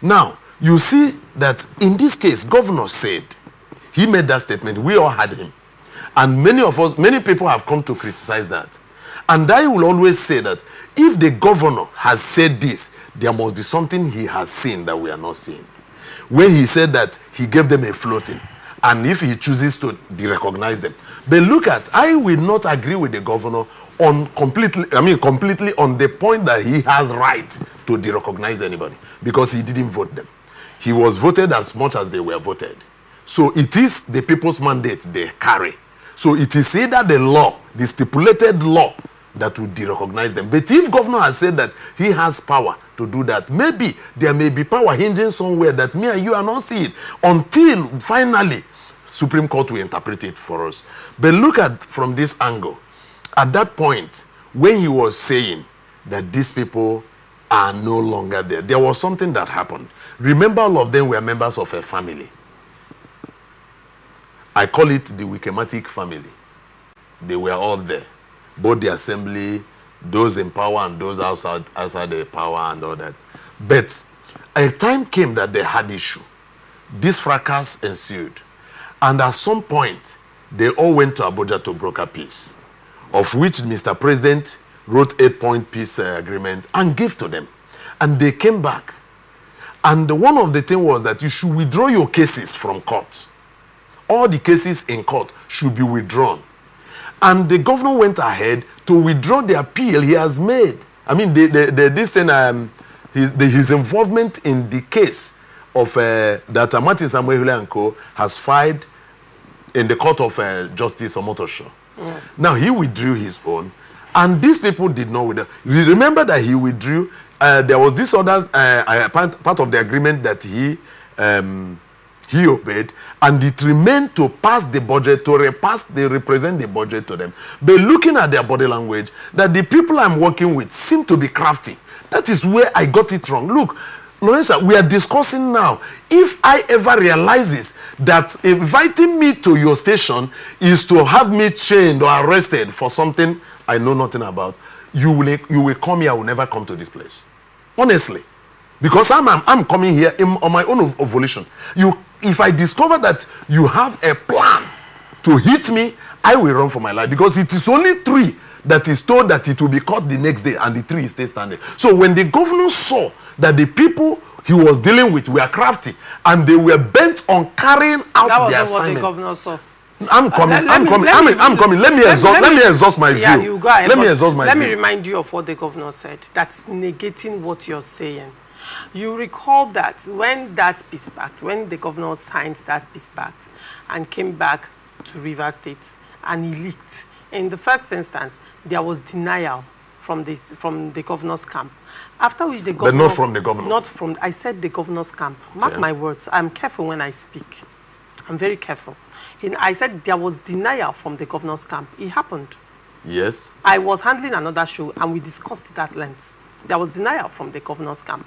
Now, you see that in this case, governor said, he made that statement, we all had him. And many people have come to criticize that. And I will always say that if the governor has said this, there must be something he has seen that we are not seeing. When he said that he gave them a floating, and if he chooses to derecognize them. But look at, I will not agree with the governor on completely on the point that he has right to derecognize anybody, because he didn't vote them. He was voted as much as they were voted. So it is the people's mandate they carry. So it is either the law, the stipulated law, that would derecognize them. But if governor has said that he has power to do that, maybe there may be power hinging somewhere that me and you are not seeing until finally Supreme Court will interpret it for us. But look at from this angle. At that point, when he was saying that these people are no longer there, there was something that happened. Remember, all of them were members of a family. I call it the Wikematic family. They were all there. Both the assembly, those in power and those outside the power and all that. But a time came that they had issue. This fracas ensued. And at some point, they all went to Abuja to broker peace, of which Mr. President wrote 8-point peace agreement and gave to them. And they came back. And one of the things was that you should withdraw your cases from court. All the cases in court should be withdrawn. And the governor went ahead to withdraw the appeal he has made. I mean, his involvement in the case of that Martin Samuel and Co. has filed in the court of Justice Omotosho. Yeah. Now, he withdrew his own. And these people did not withdraw. You remember that he withdrew. There was this other part of the agreement that he obeyed, and it remained to pass the budget, they represent the budget to them. But looking at their body language, that the people I'm working with seem to be crafty. That is where I got it wrong. Look, Lorenza, we are discussing now. If I ever realizes that inviting me to your station is to have me chained or arrested for something I know nothing about, you will come here, I will never come to this place. Honestly. Because I'm coming here on my own volition. If I discover that you have a plan to hit me, I will run for my life. Because it is only 3 that is told that it will be caught the next day, and the 3 is still standing. So when the governor saw that the people he was dealing with were crafty and they were bent on carrying out their assignment. That wasn't what the governor saw. I'm coming. Let me exhaust my view. Yeah, you go ahead. Let me exhaust my view. Let me remind you of what the governor said. That's negating what you're saying. You recall that when that peace pact, when the governor signed that peace pact and came back to Rivers State and he leaked, in the first instance, there was denial from the governor's camp. After which the governor... But not from the governor. Not from... I said the governor's camp. Mark my words. I'm careful when I speak. I'm very careful. I said there was denial from the governor's camp. It happened. Yes. I was handling another show and we discussed it at length. There was denial from the governor's camp.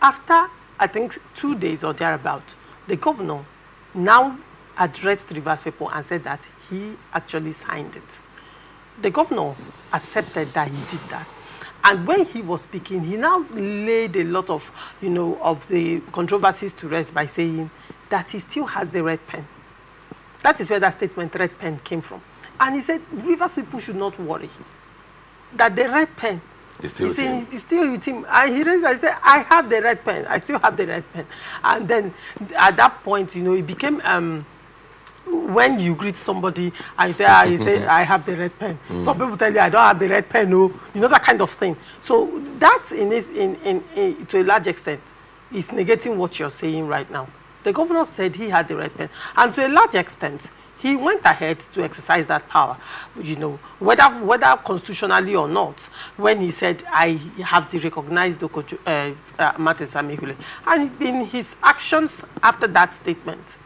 After, I think, 2 days or thereabout, the governor now addressed Rivers people and said that he actually signed it. The governor accepted that he did that. And when he was speaking, he now laid a lot of, of the controversies to rest by saying that he still has the red pen. That is where that statement, red pen, came from. And he said, Rivers people should not worry. That the red pen, it's still with him. And he raised, I said, I have the red pen. I still have the red pen. And then at that point, it became, when you greet somebody and you say, I have the red pen. Some people tell you, I don't have the red pen. No, that kind of thing. So that's to a large extent is negating what you're saying right now. The governor said he had the red pen. And to a large extent, he went ahead to exercise that power, whether constitutionally or not, when he said, I have recognized Martin Samuel. And in his actions after that statement,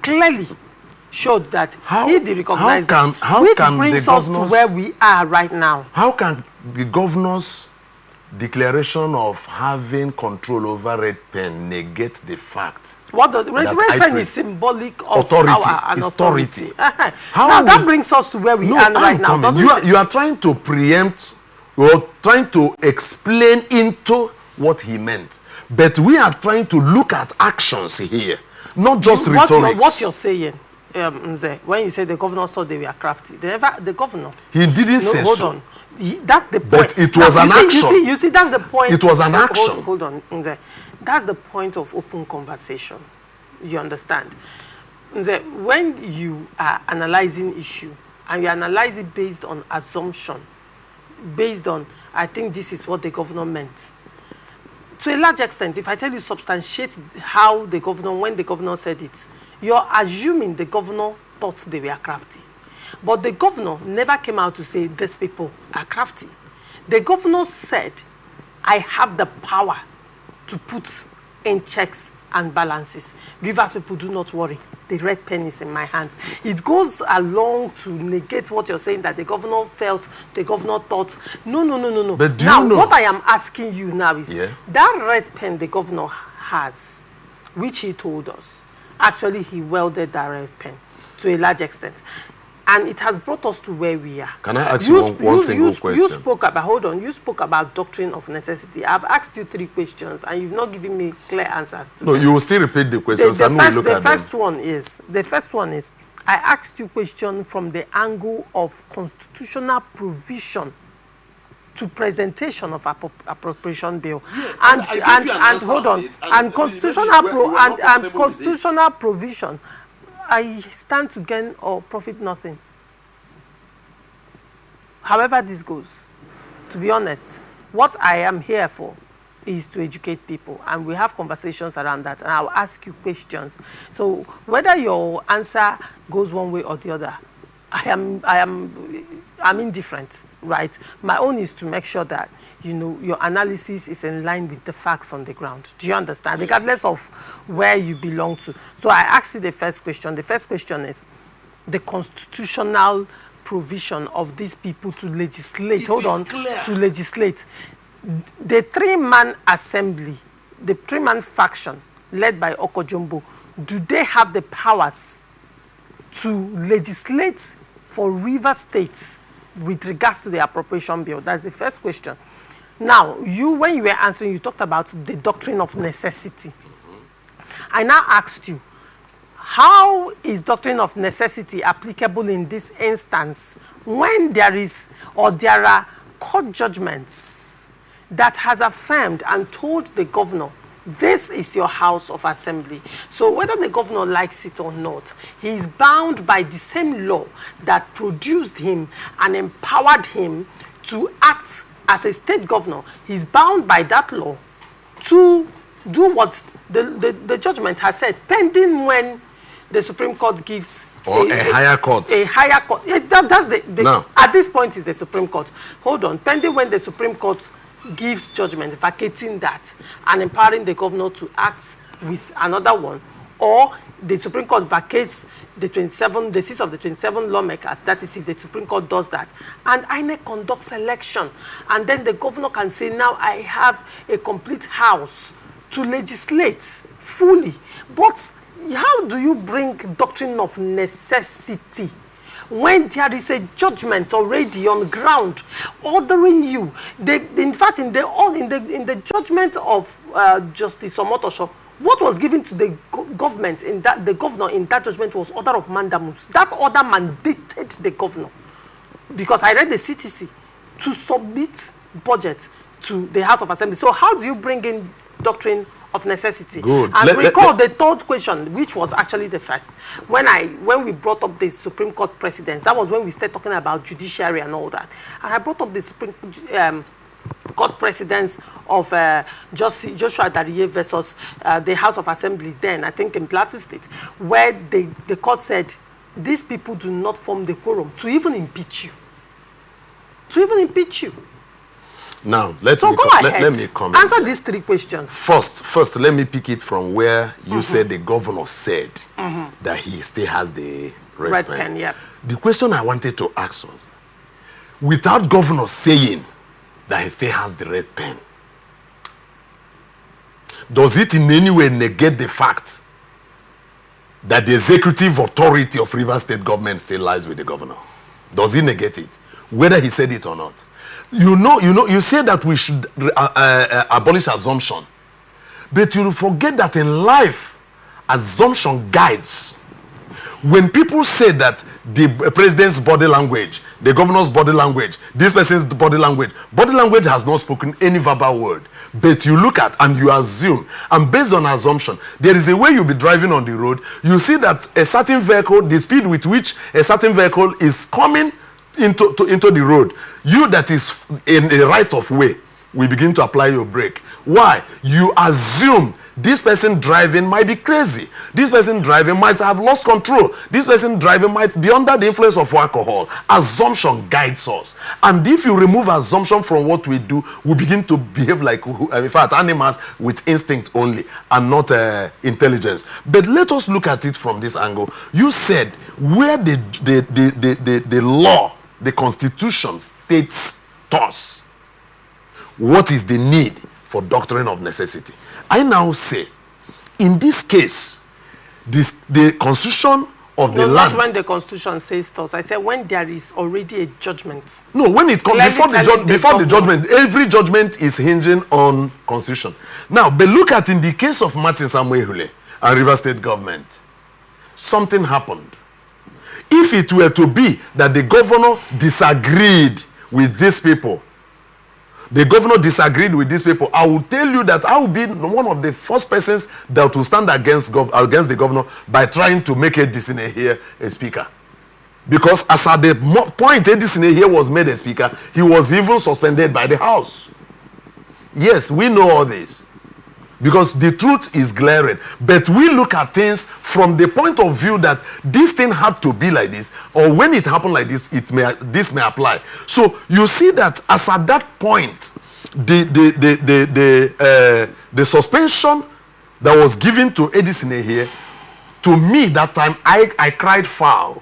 clearly showed that he recognized them, which brings us to where we are right now. How can the governor's declaration of having control over red pen negate the fact? What the red pen is symbolic of power and authority. Now that brings us to where we are right now. You are trying to preempt, or trying to explain into what he meant. But we are trying to look at actions here, not just rhetoric. What you're saying, Mzee, when you say the governor saw they were crafty, the governor. He didn't say hold so. on. That's the point. But it was an action. You see, that's the point. It was an action. Hold on, Mzee. That's the point of open conversation. You understand? Mzee, when you are analyzing issue, and you analyze it based on assumption, based on, I think this is what the governor meant. To a large extent, if I tell you substantiate how the governor, when the governor said it, you're assuming the governor thought they were crafty. But the governor never came out to say these people are crafty. The governor said, I have the power to put in checks and balances. Rivers people, do not worry. The red pen is in my hands. It goes along to negate what you're saying, that the governor felt, the governor thought. No. But do now, you know? what I am asking you now is, that red pen the governor has, which he told us, actually he wielded that red pen to a large extent. And it has brought us to where we are. Can I ask you one single question? You spoke about, hold on, you spoke about doctrine of necessity. I've asked you 3 questions and you've not given me clear answers to them. No, you will still repeat the questions and we'll look at them. The first one is, I asked you question from the angle of constitutional provision to presentation of appropriation bill. Yes, and hold on, and constitutional provision. I stand to gain or profit nothing. However this goes, to be honest, what I am here for is to educate people, and we have conversations around that, and I'll ask you questions. So whether your answer goes one way or the other, I'm indifferent, right? My own is to make sure that, you know, your analysis is in line with the facts on the ground. Do you understand? Regardless of where you belong to. So I asked you the first question. The first question is the constitutional provision of these people to legislate. To legislate. The 3-man assembly, the 3-man faction led by Oko-Jumbo, do they have the powers to legislate for river states with regards to the appropriation bill? That's the first question. Now, when you were answering, you talked about the doctrine of necessity. I now asked you, how is doctrine of necessity applicable in this instance when there are court judgments that has affirmed and told the governor, this is your house of assembly. So whether the governor likes it or not, he is bound by the same law that produced him and empowered him to act as a state governor. He's bound by that law to do what the judgment has said, pending when the Supreme Court gives a higher court. A higher court. That's no. At this point is the Supreme Court. Hold on. Pending when the Supreme Court gives judgment vacating that and empowering the governor to act with another one, or the Supreme Court vacates the 6 of the 27 lawmakers. That is if the Supreme Court does that, and INEC conducts election, and then the governor can say, now I have a complete house to legislate fully. But how do you bring doctrine of necessity when there is a judgment already on ground ordering you? In fact, in the judgment of Justice Omotosho, what was given to the government the governor in that judgment was order of mandamus. That order mandated the governor, because I read the CTC, to submit budget to the House of Assembly. So how do you bring in doctrine of necessity? Good. And recall the third question, which was actually the first. When we brought up the Supreme Court precedents, that was when we started talking about judiciary and all that. And I brought up the Supreme Court precedents of Joshua Dariye versus the House of Assembly then, I think in Plateau State, where the court said, these people do not form the quorum to even impeach you. Now, let me comment. Answer these 3 questions. First, let me pick it from where you said the governor said that he still has the red pen. Yep. The question I wanted to ask was, without governor saying that he still has the red pen, does it in any way negate the fact that the executive authority of Rivers State government still lies with the governor? Does it negate it, whether he said it or not? You say that we should abolish assumption, but you forget that in life, assumption guides. When people say that the president's body language, the governor's body language, this person's body language has not spoken any verbal word, but you look at and you assume, and based on assumption, there is a way you'll be driving on the road, you see that a certain vehicle, the speed with which a certain vehicle is coming into the road, you that is in a right of way, we begin to apply your brake. Why? You assume this person driving might be crazy. This person driving might have lost control. This person driving might be under the influence of alcohol. Assumption guides us. And if you remove assumption from what we do, we begin to behave like, in fact, animals with instinct only and not intelligence. But let us look at it from this angle. You said where the law, the Constitution states to us what is the need for doctrine of necessity. I now say, in this case, the constitution of the land. Not when the Constitution says to us. I said when there is already a judgment. No, when it comes before the judgment, every judgment is hinging on constitution. Now, but look at in the case of Martin Samuel Hule and River State government, something happened. If it were to be that the governor disagreed with these people, I will tell you that I will be one of the first persons that will stand against the governor by trying to make Edison here a speaker. Because as at the point Edison here was made a speaker, he was even suspended by the House. Yes, we know all this. Because the truth is glaring. But we look at things from the point of view that this thing had to be like this, or when it happened like this, this may apply. So you see that as at that point, the suspension that was given to Edison here, to me that time, I cried foul.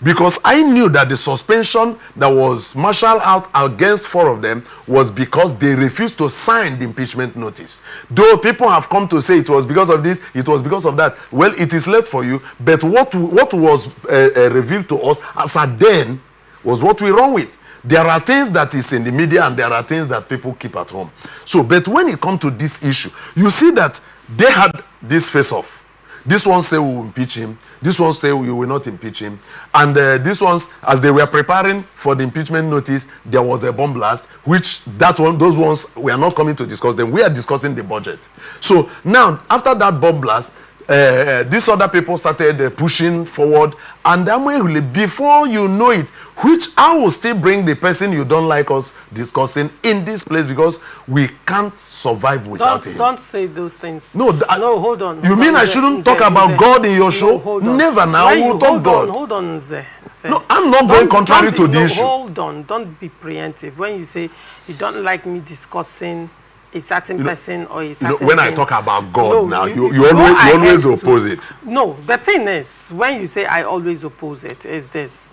Because I knew that the suspension that was marshaled out against 4 of them was because they refused to sign the impeachment notice. Though people have come to say it was because of this, it was because of that. Well, it is left for you. But what was revealed to us as at then was what we run with. There are things that is in the media and there are things that people keep at home. So, but when it comes to this issue, you see that they had this face-off. This one say we will impeach him. This one say we will not impeach him. And these ones, as they were preparing for the impeachment notice, there was a bomb blast, which those ones, we are not coming to discuss them. We are discussing the budget. So now, after that bomb blast, these other people started pushing forward. And then before you know it, which I will still bring the person you don't like us discussing in this place because we can't survive without him. Don't say those things. No, hold on. You mean I shouldn't talk about God in your show? Hold on. Never now. We'll talk God. Hold on, Nze. No, I'm not going contrary to the issue. Hold on. Don't be preemptive. When you say you don't like me discussing a certain person or a certain when thing. I talk about God you always oppose it. No, the thing is, when you say I always oppose it, is this.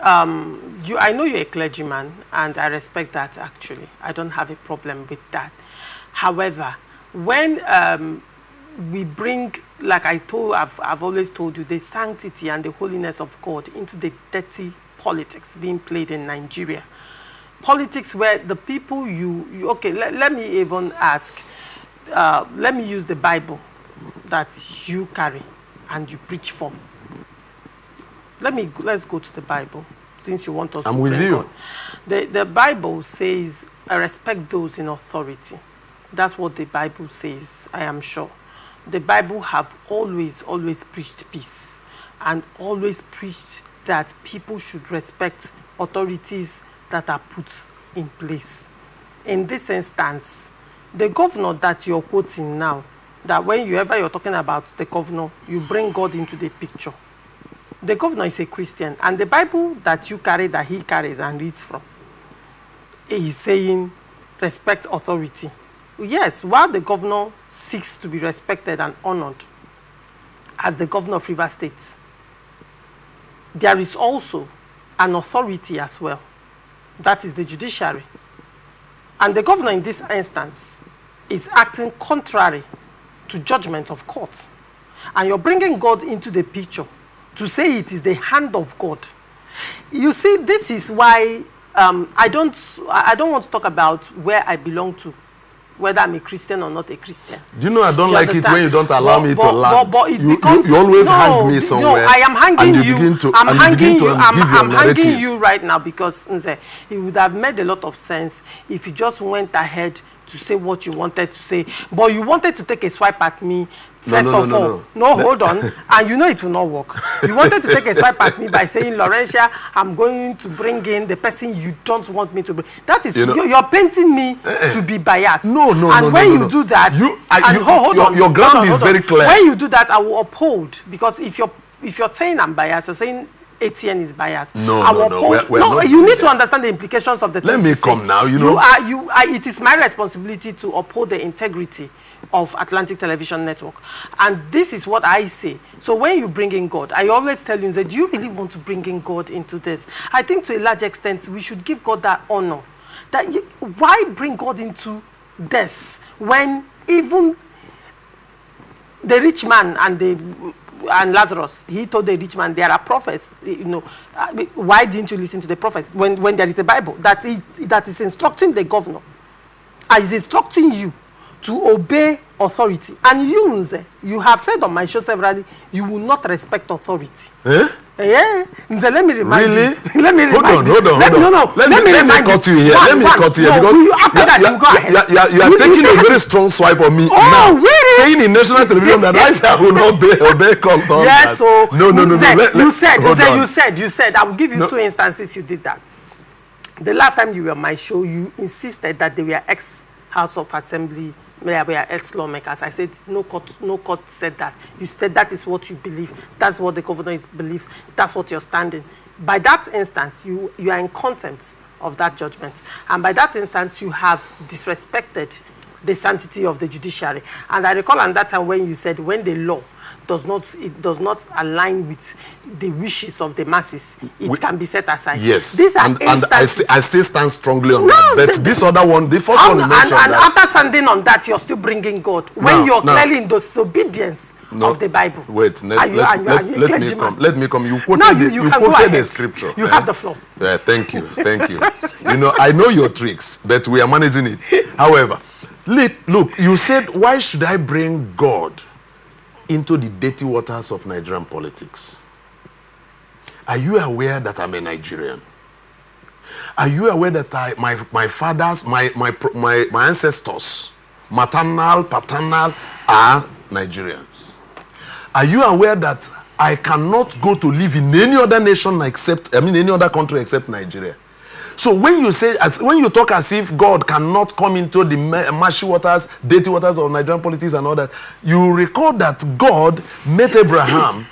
I know you're a clergyman, and I respect that, actually. I don't have a problem with that. However, when we bring, like I've always told you, the sanctity and the holiness of God into the dirty politics being played in Nigeria, politics where the people okay, let me even ask, let me use the Bible that you carry and you preach from. Let's go to the Bible, since you want us to with you. God. The Bible says, I respect those in authority. That's what the Bible says, I am sure. The Bible have always preached peace and always preached that people should respect authorities that are put in place. In this instance, the governor that you're quoting now, that whenever you're talking about the governor, you bring God into the picture. The governor is a Christian, and the Bible that you carry, that he carries and reads from, is saying respect authority. Yes, while the governor seeks to be respected and honored as the governor of River State, there is also an authority as well. That is the judiciary. And the governor in this instance is acting contrary to judgment of court. And you're bringing God into the picture to say it is the hand of God. You see, this is why I don't want to talk about where I belong to, whether I'm a Christian or not a Christian. Do you know I don't You like understand? it when you don't allow me to land? But it you becomes, always no, hang me somewhere. No, I am hanging and you. Begin to, I'm and hanging begin you. to I'm give your hanging narratives. you right now because Nze, it would have made a lot of sense if you just went ahead to say what you wanted to say, but you wanted to take a swipe at me. First of all, hold on, and you know it will not work. You wanted to take a swipe at me by saying, Laurentia, I'm going to bring in the person you don't want me to bring. That is, you're painting me to be biased. And when you do that, your ground is very clear. When you do that, I will uphold, because if you're saying I'm biased, you're saying ATN is biased. No, you need to understand the implications of the things. Let me come now. It is my responsibility to uphold the integrity of Atlantic Television Network, and this is what I say. So when you bring in God, I always tell you, do you really want to bring in God into this? I think to a large extent we should give God that honor. Why bring God into this when even the rich man and Lazarus, he told the rich man, there are prophets, why didn't you listen to the prophets when there is a Bible that is instructing the governor, is instructing you to obey authority? And you have said on my show severally, you will not respect authority. Yeah. Let me remind you. Let me remind you. Hold on. Let me cut you here. Because after that you go ahead. You are taking a very strong swipe on me now. Really? Saying in national television that I will not obey content. Yes, so no. You said I will give you 2 instances you did that. The last time you were on my show, you insisted that they were ex-House of Assembly, they were ex-lawmakers. I said no court said that. You said that is what you believe. That's what the governor believes. That's what you're standing. By that instance, you are in contempt of that judgment, and by that instance, you have disrespected the sanctity of the judiciary. And I recall at that time when you said when the law does not align with the wishes of the masses, it can be set aside. Yes, these are and I still stand strongly on that. But this other one, the first one you mentioned, and after standing on that, you're still bringing God when you're clearly in disobedience of the Bible. Wait, let me come. You quoted the scripture. You have the floor. Thank you. I know your tricks, but we are managing it. However, look, you said, why should I bring God into the dirty waters of Nigerian politics? Are you aware that I'm a Nigerian? Are you aware that my fathers, my ancestors, maternal, paternal, are Nigerians? Are you aware that I cannot go to live in any other nation any other country except Nigeria? So when you talk as if God cannot come into the marshy waters, dirty waters of Nigerian politics and all that, you recall that God met Abraham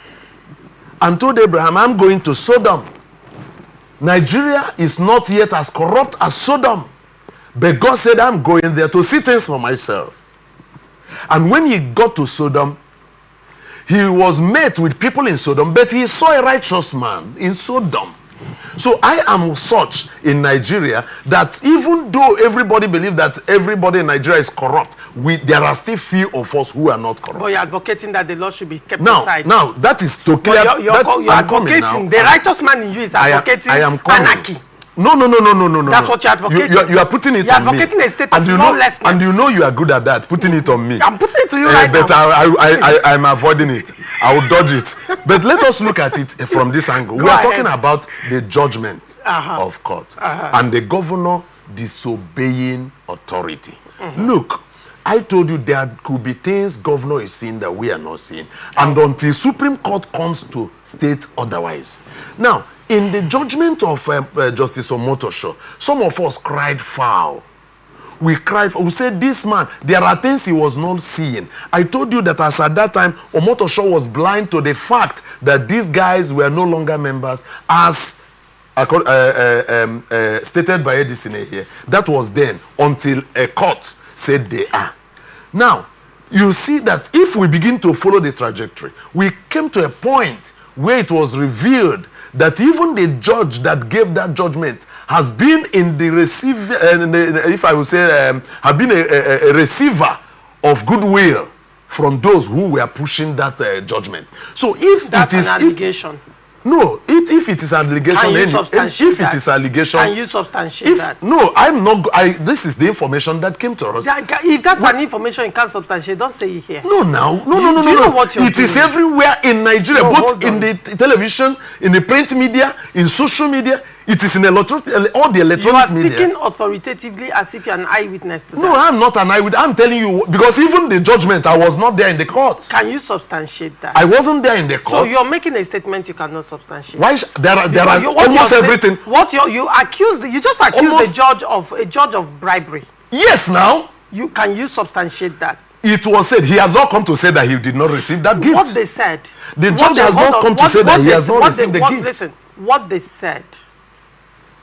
and told Abraham, I'm going to Sodom. Nigeria is not yet as corrupt as Sodom, but God said, I'm going there to see things for myself. And when he got to Sodom, he was met with people in Sodom, but he saw a righteous man in Sodom. So I am such in Nigeria that even though everybody believes that everybody in Nigeria is corrupt, there are still few of us who are not corrupt. But you're advocating that the law should be kept aside. Now, that is to clear. You're advocating. The righteous man in you is advocating anarchy. No. That's what you're advocating. You are putting it on me. You're advocating a state of lawlessness. And you know you are good at that, putting it on me. I'm putting it to you right now. But I'm avoiding it. I will dodge it. But let us look at it from this angle. We are talking about the judgment of court and the governor disobeying authority. Look, I told you there could be things governor is seeing that we are not seeing. And until Supreme Court comes to state otherwise. Now, in the judgment of Justice Omotosho, some of us cried foul. We said, this man, there are things he was not seeing. I told you that as at that time, Omotosho was blind to the fact that these guys were no longer members as stated by Edison here. That was then until a court said they are. Now, you see that if we begin to follow the trajectory, we came to a point where it was revealed that even the judge that gave that judgment has been in the receiver, if I would say, have been a receiver of goodwill from those who were pushing that judgment. So if that's it is an allegation. No, if it is an allegation, Can you if substantiate it is allegation, can you substantiate that? No, I'm not. This is the information that came to us. If that's an information you can't substantiate, don't say it here. No, now, no. Do you know what you're It is doing? everywhere in Nigeria, No, both hold in on. the television, in the print media, in social media. It is in all the electronic You are media. speaking authoritatively as if you're an eyewitness to No, that. I'm not an eyewitness. I'm telling you, because even the judgment, I was not there in the court. Can you substantiate that? I wasn't there in the court. So you're making a statement you cannot substantiate. Why? There are Because what almost you're everything. saying- you just accused Almost- a judge of bribery. Yes, now. Can you substantiate that? It was said he has not come to say that he did not receive that gift. What they said. The what judge they- has hold not on, come to what- say that what he they- has not what received they- the what- gift. Listen, what they said,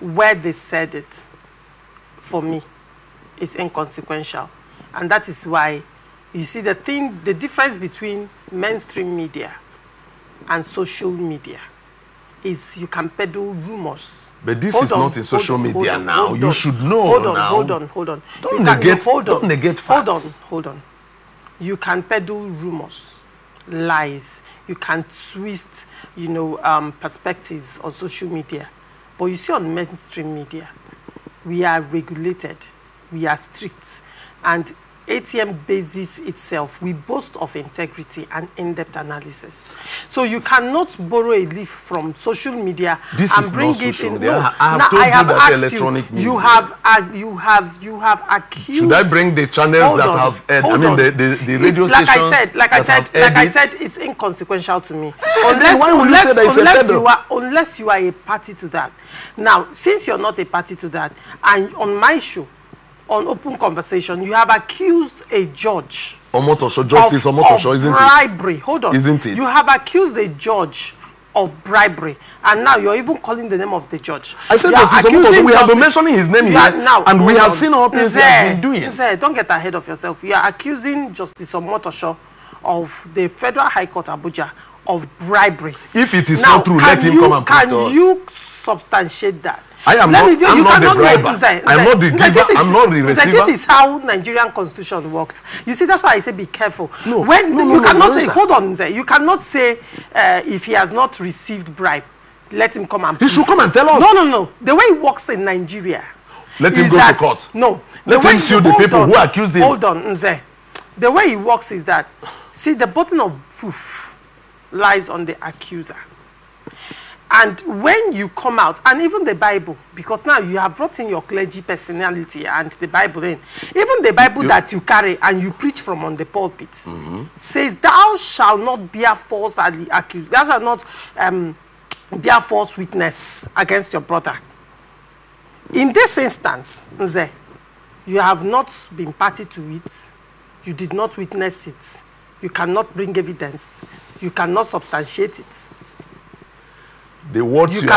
where they said it, for me, is inconsequential. And that is why, you see, the difference between mainstream media and social media is you can peddle rumors. But this is not in social media now. You should know now. Hold on. Don't negate facts. Hold on. You can peddle rumors, lies. You can twist, perspectives on social media. But you see, on mainstream media, we are regulated, we are strict, and ATM bases itself, we boast of integrity and in-depth analysis. So you cannot borrow a leaf from social media and bring it in. No, I have told you that electronic media. You have accused. Should I bring the channels that have? The radio stations. Like I said, it's inconsequential to me. Unless you are a party to that. Now, since you're not a party to that, and on my show, on Open Conversation, you have accused a judge of bribery. Hold on. Isn't it? You have accused a judge of bribery, and now you're even calling the name of the judge. I said we have been mentioning his name here, and we have seen all things he has been doing. Don't get ahead of yourself. You are accusing Justice Omotosho of the Federal High Court Abuja of bribery. If it is not true, let him come and prove to us. Can you substantiate that? I'm not the briber. I'm not the giver. I'm not the receiver. This is how Nigerian constitution works. You see, that's why I say be careful. You cannot say if he has not received bribe, let him come and prove. He should come and tell us. No. The way it works in Nigeria, let him go to court. No. Let him sue the people who accused him. Hold on, Nze. The way it works is that, see, the burden of proof lies on the accuser. And when you come out, and even the Bible, because now you have brought in your clergy personality and the Bible in, even the Bible that you carry and you preach from on the pulpit, says, thou shalt not bear false accusation, thou shalt not bear false witness against your brother. In this instance, Nze, you have not been party to it, you did not witness it, you cannot bring evidence, you cannot substantiate it. The words you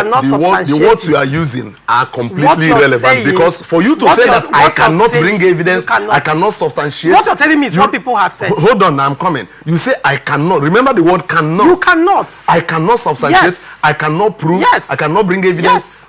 are using are completely irrelevant, because for you to say that I cannot bring evidence, I cannot substantiate. What you're telling me is what people have said. Hold on, I'm coming. You say I cannot. Remember the word cannot. You cannot. I cannot substantiate. Yes. I cannot prove. Yes. I cannot bring evidence. Yes.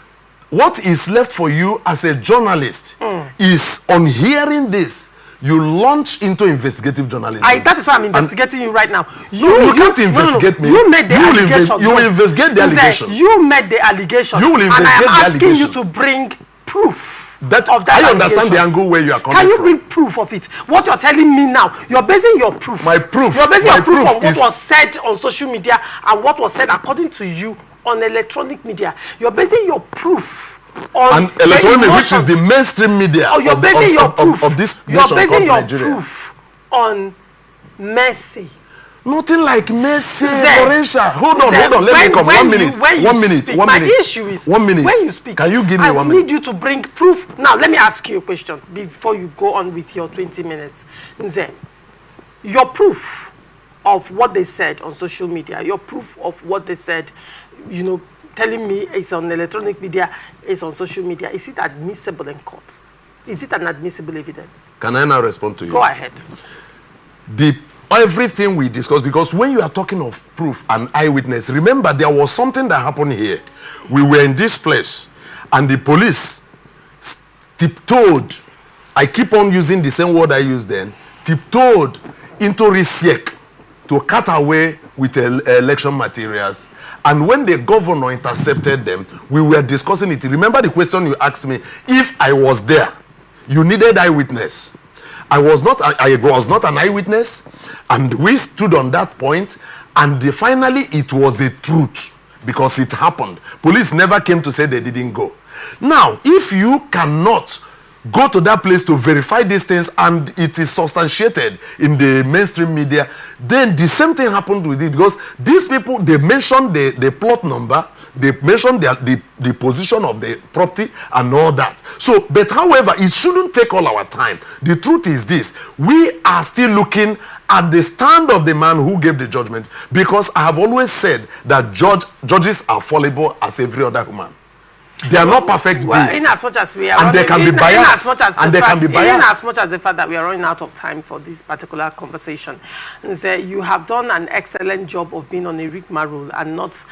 What is left for you as a journalist is, on hearing this, you launch into investigative journalism. That is why I'm investigating you right now. You can't investigate me. You made the allegation. You will investigate the allegation. You made the allegation. You will investigate the allegation. And I am asking you to bring proof of that I understand the angle where you are coming from. Can you bring proof of it? What you're telling me now, you're basing your proof. My proof. You're basing your proof on what was said on social media and what was said according to you on electronic media. You're basing your proof on electronic media, which is the mainstream media you're basing your proof of this nation. You're basing your Nigeria. proof on mercy. Nothing like mercy. Hold on. Let me come. 1 minute. My issue is 1 minute. When you speak, can you give me 1 minute? I need you to bring proof. Now, let me ask you a question before you go on with your 20 minutes. Nze, your proof of what they said on social media, your proof of what they said, telling me it's on electronic media, it's on social media, is it admissible in court? Is it an admissible evidence? Can I now respond to you? Go ahead. Everything we discussed, because when you are talking of proof and eyewitness, remember there was something that happened here. We were in this place and the police tiptoed, I keep on using the same word I used then, tiptoed into Risiek to cut away with election materials. And when the governor intercepted them, we were discussing it. Remember the question you asked me? If I was there, you needed eyewitness. I was not an eyewitness, and we stood on that point, and finally it was a truth because it happened. Police never came to say they didn't go. Now, if you cannot go to that place to verify these things and it is substantiated in the mainstream media, then the same thing happened with it, because these people, they mentioned the plot number, they mentioned the position of the property and all that. So, but however, it shouldn't take all our time. The truth is this: we are still looking at the stand of the man who gave the judgment, because I have always said that judges are fallible as every other human. They are not perfect beings. In as much as we are, and they can be biased. In as much as the fact that we are running out of time for this particular conversation, you have done an excellent job of being on a rigmarole and not,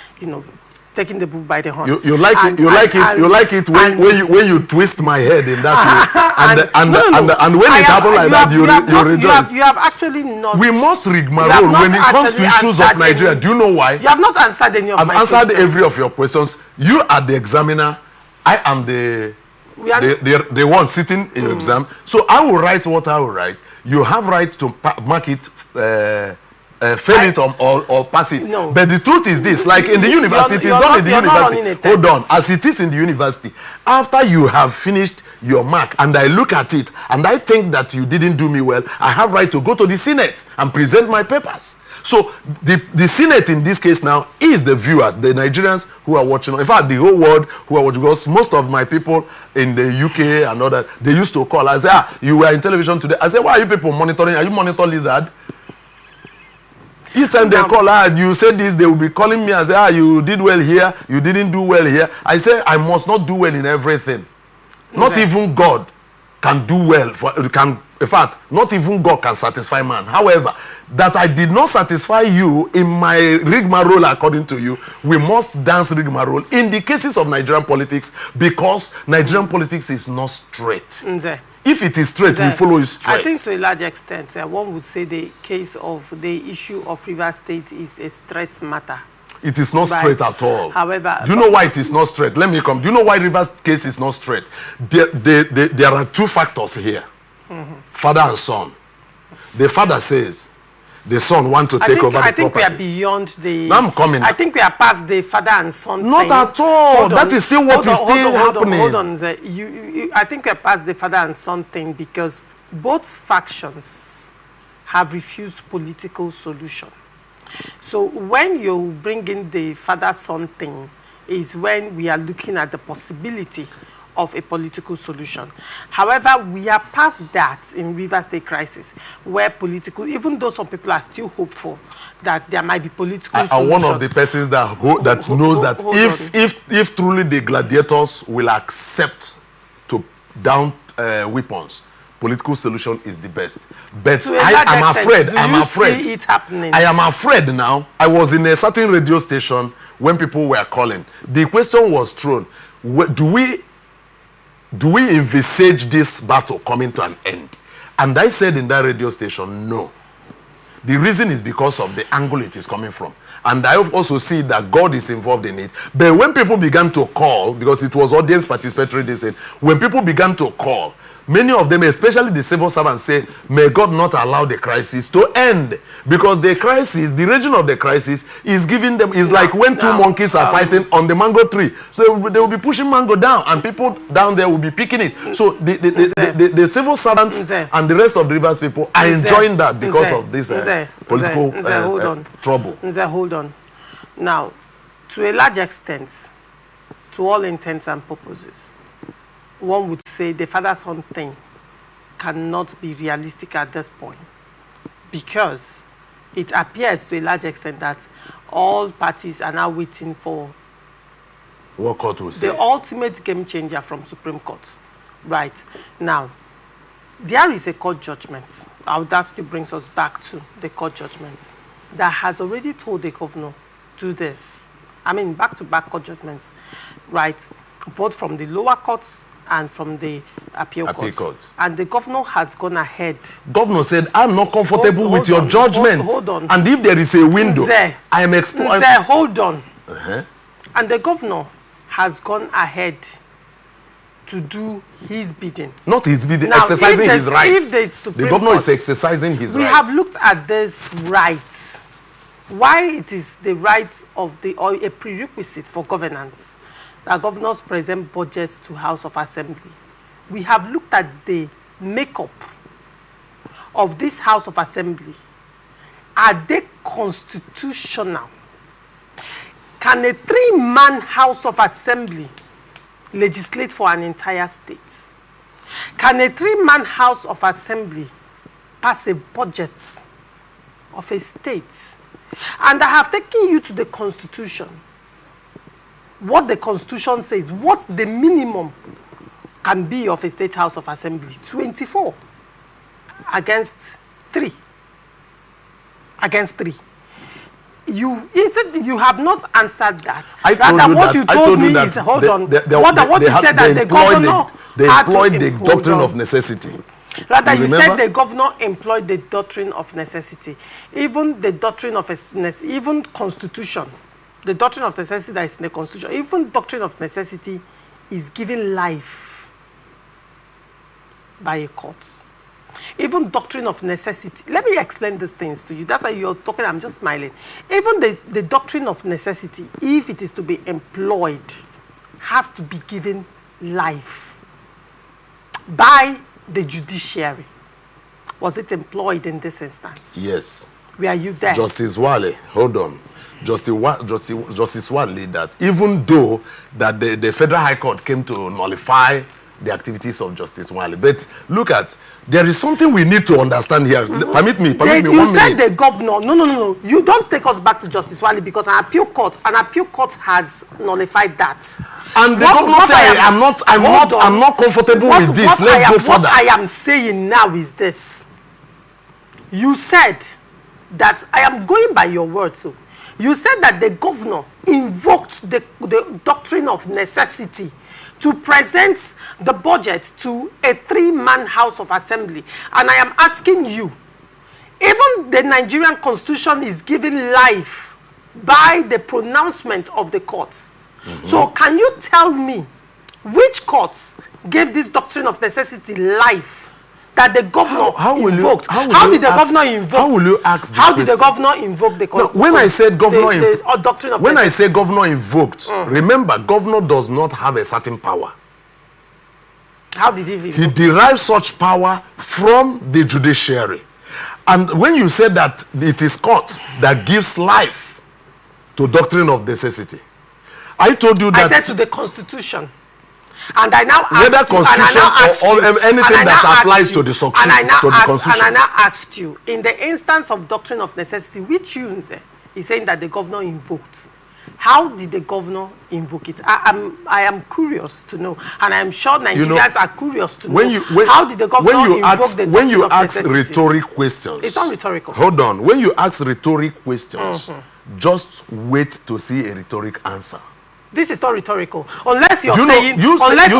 taking the bull by the horn. You like it when you twist my head in that way, and when it happens like that, you rejoice. You have actually not. We must rigmarole when it comes to issues of Nigeria. Do you know why? You have not answered any of my questions. I've answered every of your questions. You are the examiner. I am the one sitting in your exam. So I will write what I will write. You have right to mark it. Fail it or pass it. No. But the truth is this: like in the university, it's done in the university. Hold on, as it is in the university, after you have finished your mark and I look at it and I think that you didn't do me well, I have right to go to the Senate and present my papers. So the Senate in this case now is the viewers, the Nigerians who are watching. In fact, the whole world who are watching, because most of my people in the UK and all that, they used to call. I say, you were in television today. I say, why are you people monitoring? Are you monitoring Lizard? Each time they call, you say this, they will be calling me and say, you did well here, you didn't do well here. I say, I must not do well in everything. Okay. Not even God can do well. In fact, not even God can satisfy man. However, that I did not satisfy you in my rigmarole according to you, we must dance rigmarole in the cases of Nigerian politics, because Nigerian politics is not straight. If it is straight, we follow it straight. I think to a large extent, one would say the case of the issue of Rivers State is a straight matter. It is not straight at all. However, do you know why it is not straight? Let me come. Do you know why Rivers case is not straight? There are two factors here. Father and son. The father says the son wants to take over the property. I think we are beyond the... Now I'm coming. I think we are past the father and son thing. Not at all. That is still what is still happening. Hold on. I think we are past the father and son thing, because both factions have refused political solution. So when you bring in the father-son thing is when we are looking at the possibility of a political solution. However, we are past that in Rivers State crisis, where even though some people are still hopeful that there might be political solution. I'm one of the persons that knows that if truly the gladiators will accept to down weapons, political solution is the best. But I'm afraid. See it happening? I am afraid now. I was in a certain radio station when people were calling. The question was thrown: do we envisage this battle coming to an end? And I said in that radio station, no. The reason is because of the angle it is coming from. And I also see that God is involved in it. But when people began to call, because it was audience participatory, they said, when people began to call, many of them, especially the civil servants, say, may God not allow the crisis to end. Because the crisis, the region of the crisis, is giving them, is like when two monkeys are fighting on the mango tree. So they will be pushing mango down, and people down there will be picking it. So the civil servants and the rest of the Rivers people are enjoying that because of this political trouble. Hold on. Now, to a large extent, to all intents and purposes, one would say the father-son thing cannot be realistic at this point, because it appears to a large extent that all parties are now waiting for what court will say, the ultimate game changer from Supreme Court. Right. Now, there is a court judgment. That still brings us back to the court judgment that has already told the governor, do this. I mean, back-to-back court judgments, right? Both from the lower courts and from the appeal Appeal court. court. And the governor has gone ahead. Governor said, I'm not comfortable Hold with your on, judgment. hold on. And if there is a window, I am exploring. Hold on. And the governor has gone ahead to do his bidding. Not his bidding, Now, exercising his right. If the Supreme The governor Court, is exercising his right. we have looked at this right. Why it is the right of the, or a prerequisite for governance, that governors present budgets to House of Assembly. We have looked at the makeup of this House of Assembly. Are they constitutional? Can a 3-man House of Assembly legislate for an entire state? Can a 3-man House of Assembly pass a budget of a state? And I have taken you to the Constitution. What the Constitution says, what the minimum can be of a state House of Assembly. 24 against 3. Against 3. You have not answered that. I told you What you told me is, hold on. What you said that the governor they employed the doctrine of necessity. Rather, you said the governor employed the doctrine of necessity. Even the doctrine of even constitution, the doctrine of necessity that is in the constitution, even doctrine of necessity is given life by a court. Even doctrine of necessity. Let me explain these things to you. That's why you're talking, I'm just smiling. Even the doctrine of necessity, if it is to be employed, has to be given life by the judiciary. Was it employed in this instance? Yes. Were you there? Justice Wale, hold on. Justice Wale, that even though that the Federal High Court came to nullify the activities of Justice Wale, but look at, there is something we need to understand here. Permit me 1 minute. You said the governor. No. You don't take us back to Justice Wale because an appeal court has nullified that. And the governor said, I'm not comfortable with this. Let's go further. What I am saying now is this. You said that, I am going by your words. So you said that the governor invoked the doctrine of necessity to present the budget to a 3-man House of Assembly. And I am asking you, even the Nigerian Constitution is given life by the pronouncement of the courts. So can you tell me which courts gave this doctrine of necessity life that the governor invoked? How did the governor invoke? How will you ask How did the governor invoke the no, when I said governor doctrine of when necessity? I say governor invoked, remember, governor does not have a certain power. How did he invoke? He derives such power from the judiciary. And when you said that it is court that gives life to doctrine of necessity, I told you that I said to the Constitution. And I now asked whether Constitution or anything that applies to the Constitution. And I now asked you, in the instance of doctrine of necessity, which you say, is saying that the governor invoked. How did the governor invoke it? I am curious to know, and I am sure Nigerians are curious to know. How did the governor invoke the doctrine of necessity? When you ask rhetoric questions, it's not rhetorical. Hold on. When you ask rhetoric questions, just wait to see a rhetoric answer. This is not rhetorical, unless you're saying, unless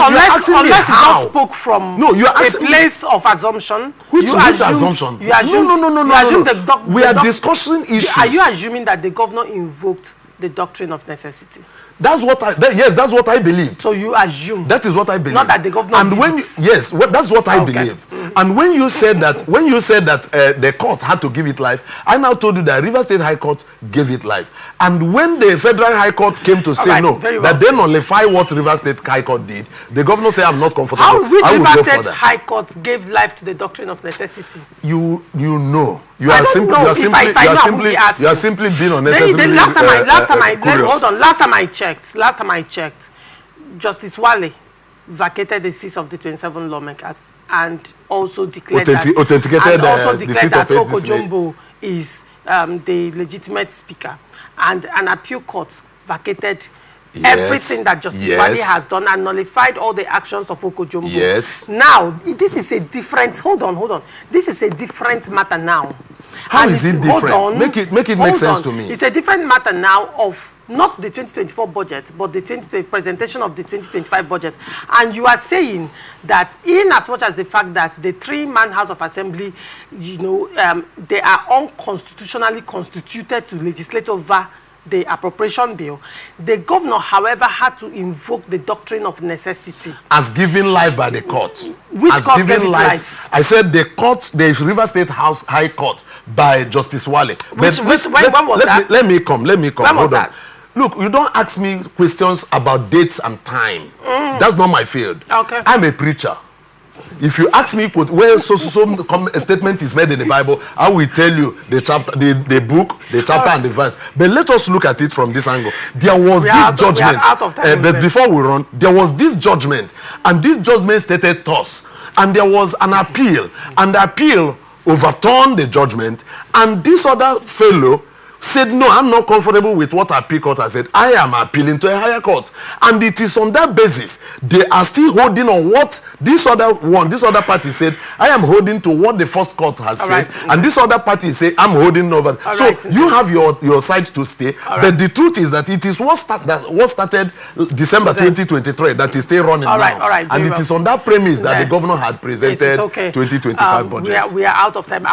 you just spoke from a place of assumption. Which assumption? You assume, no. We are discussing issues. Are you assuming that the governor invoked the doctrine of necessity? That's what that's what I believe. So you assume. That is what I believe. Not that the governor that's what I believe. And when you said that the court had to give it life, I now told you that River State High Court gave it life. And when the Federal High Court came to say that they nullify what River State High Court did, the governor said, I'm not comfortable. Which River State High Court gave life to the doctrine of necessity? You know. You are simply being unnecessarily Last time I checked, Justice Wale vacated the seats of the 27 lawmakers and also declared that Oko-Jumbo is the legitimate speaker, and an appeal court vacated everything that Justice Wale has done and nullified all the actions of Oko-Jumbo. Yes. Now, this is a different, hold on. This is a different matter now. How And is it hold different? on, Make it make hold sense on. to me. It's a different matter now of not the 2024 budget, but the presentation of the 2025 budget. And you are saying that in as much as the fact that the three-man House of Assembly, you know, they are unconstitutionally constituted to legislate over the appropriation bill, the governor, however, had to invoke the doctrine of necessity. As given life by the court. Which as court given gave it life? I said the court, the River State House High Court by Justice Wale. When was that? Let me come. When was that? Look, you don't ask me questions about dates and time. That's not my field. Okay. I'm a preacher. If you ask me where a statement is made in the Bible, I will tell you the chapter, the book, the chapter, and the verse. But let us look at it from this angle. There was this judgment. But before we run, there was this judgment, and this judgment stated thus, and there was an appeal, and the appeal overturned the judgment, and this other fellow said, no, I'm not comfortable with what appeal court has said. I am appealing to a higher court. And it is on that basis they are still holding on what this other party said. I am holding to what the first court has said. And this other party say, I'm holding over. So you have your side to stay. But the truth is that it is what started December 2023 that is still running now. And it is on that premise that the governor had presented 2025 budget. We are out of time.